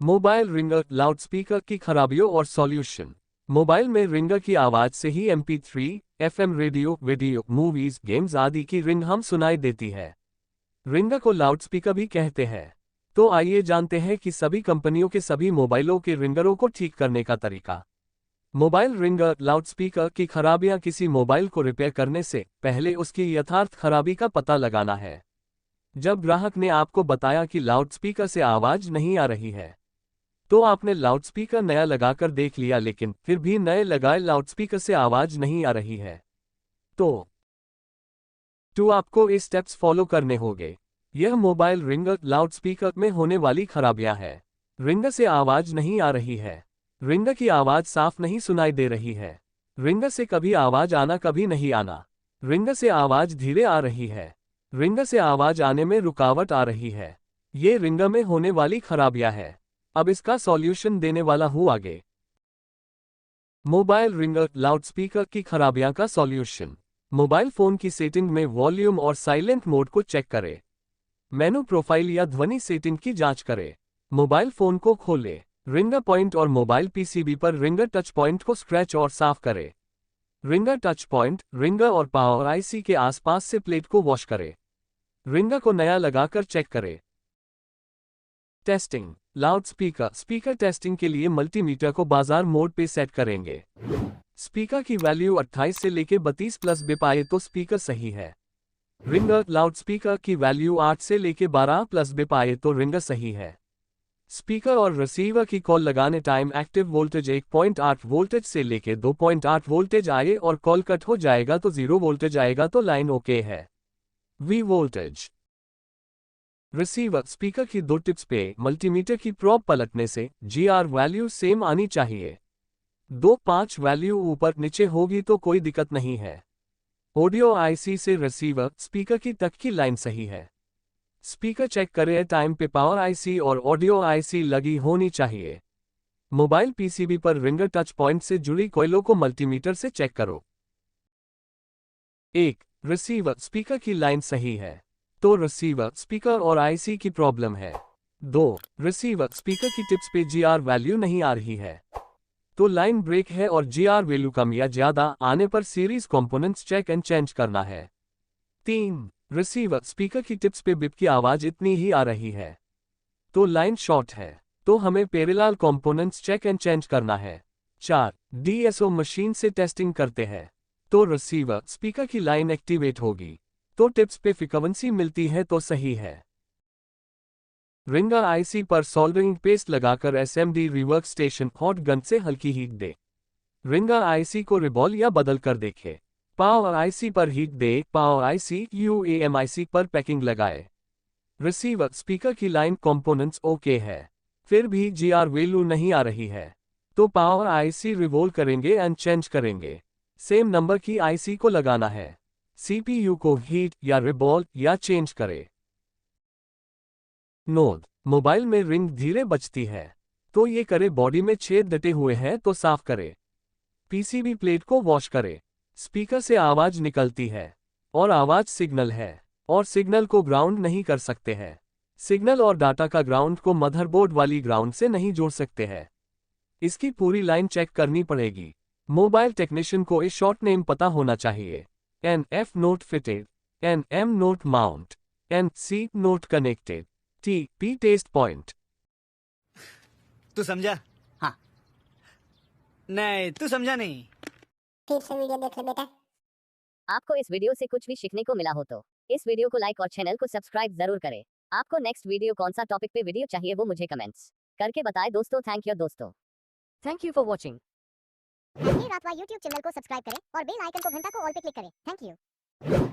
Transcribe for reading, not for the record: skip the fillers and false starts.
Mobile ringer loudspeaker की खराबियों और सॉल्यूशन। मोबाइल में रिंगर की आवाज से ही MP3, FM radio, video, movies, games आदि की रिंग हम सुनाई देती है। रिंगर को लाउडस्पीकर भी कहते हैं। तो आइए जानते हैं कि सभी कंपनियों के सभी मोबाइलों के रिंगरों को ठीक करने का तरीका। मोबाइल रिंगर लाउडस्पीकर की खराबियां। किसी मोबाइल को रिपेयर करने से पहले उसकी यथार्थ खराबी का पता लगाना है। जब ग्राहक ने आपको बताया कि लाउडस्पीकर से आवाज नहीं आ रही है, तो आपने लाउडस्पीकर नया लगाकर देख लिया, लेकिन फिर भी नए लगाए लाउडस्पीकर से आवाज नहीं आ रही है, तो आपको ये स्टेप्स फॉलो करने होंगे। यह मोबाइल रिंगर लाउडस्पीकर में होने वाली खराबियां हैं। रिंगर से आवाज नहीं आ रही है। रिंगर की आवाज साफ नहीं सुनाई दे रही है। रिंगर से कभी आवाज आना कभी नहीं आना। रिंगर से आवाज धीरे आ रही है। रिंगर से आवाज आने में रुकावट आ रही है। ये रिंगर में होने वाली खराबियां हैं। अब इसका सॉल्यूशन देने वाला हूं आगे। मोबाइल रिंगर लाउडस्पीकर की खराबियां का सॉल्यूशन। मोबाइल फोन की सेटिंग में वॉल्यूम और साइलेंट मोड को चेक करें। मेनू प्रोफाइल या ध्वनि सेटिंग की जांच करें। मोबाइल फोन को खोलें। रिंगर पॉइंट और मोबाइल PCB पर रिंगर टच पॉइंट को स्क्रैच और साफ करें। रिंगर टच पॉइंट, रिंगर और पावर IC के आसपास से प्लेट को वॉश करें। रिंगर को नया लगाकर चेक करें। टेस्टिंग लाउडस्पीकर स्पीकर टेस्टिंग के लिए मल्टीमीटर को बाजार मोड पे सेट करेंगे। स्पीकर की वैल्यू 28 से लेकर 32+ बिप आए तो स्पीकर सही है। रिंगर लाउडस्पीकर की वैल्यू 8 से लेकर 12+ बिप आए तो रिंगर सही है। स्पीकर और रिसीवर की कॉल लगाने टाइम एक्टिव वोल्टेज 1.8 वोल्टेज से लेकर 2.8 वोल्टेज आए और कॉल कट हो जाएगा तो 0 वोल्टेज आएगा तो लाइन ओके है। V voltage. रिसीवर स्पीकर की 2 टिप्स पे मल्टीमीटर की प्रोब पलटने से GR वैल्यू सेम आनी चाहिए। 2-5 वैल्यू ऊपर नीचे होगी तो कोई दिक्कत नहीं है। ऑडियो IC से रिसीवर स्पीकर की तक की लाइन सही है। स्पीकर चेक करें टाइम पे पावर IC और ऑडियो IC लगी होनी चाहिए। मोबाइल PCB पर रिंगर टच पॉइंट से जुड़ी कॉइलों को मल्टीमीटर से चेक करो। 1. रिसीवर स्पीकर की लाइन सही है तो रिसीवर स्पीकर और IC की प्रॉब्लम है। 2. रिसीवर स्पीकर की टिप्स पे GR वैल्यू नहीं आ रही है तो लाइन ब्रेक है और GR वैल्यू कम या ज्यादा आने पर series components check and change करना है। 3. रिसीवर स्पीकर की टिप्स पे बिप की आवाज इतनी ही आ रही है तो लाइन शॉर्ट है तो हमें parallel components check and change करना है। 4. DSO मशीन से टेस्टिंग करते हैं तो रिसीवर स्पीकर की लाइन एक्टिवेट होगी तो टिप्स पे फ्रीक्वेंसी मिलती है तो सही है। रिंगर IC पर सोल्डरिंग पेस्ट लगाकर SMD rework station hot gun से हल्की हीट दे। रिंगर IC को रिबॉल या बदल कर देखे। पावर IC पर हीट दे। पावर IC UAM IC पर पैकिंग लगाए। रिसीवर स्पीकर की लाइन कंपोनेंट्स ओके है फिर भी GR वैल्यू नहीं आ रही है तो पावर IC रिवोल्व करेंगे एंड चेंज करेंगे। सेम नंबर की IC को लगाना है। CPU को हीट या रिबॉल या चेंज करे। नोट मोबाइल में रिंग धीरे बजती है तो ये करे बॉडी में छेद डटे हुए हैं तो साफ करे। PCB प्लेट को वॉश करे। स्पीकर से आवाज निकलती है और आवाज सिग्नल है और सिग्नल को ग्राउंड नहीं कर सकते हैं। सिग्नल और डाटा का ग्राउंड को मदरबोर्ड वाली ग्राउंड से नहीं जोड़ सकते हैं। इसकी पूरी लाइन चेक करनी पड़ेगी। मोबाइल टेक्नीशियन को इस शॉर्ट नेम पता होना चाहिए। NF not fitted, NM not mount, NC not connected, TP test point. तू समझा? हाँ। नहीं, तू समझा नहीं। फिर से वीडियो देख ले बेटा। आपको इस वीडियो से कुछ भी सीखने को मिला हो तो इस वीडियो को लाइक और चैनल को सब्सक्राइब जरूर करें। आपको नेक्स्ट वीडियो कौन सा टॉपिक पे वीडियो चाहिए वो मुझे कमेंट्स करके बताएं दोस्तों। थैंक यू दोस्तों। Thank you for watching. Rathwa YouTube channel को सब्सक्राइब करें और बेल आइकन को घंटा को ऑल पे क्लिक करें। Thank you.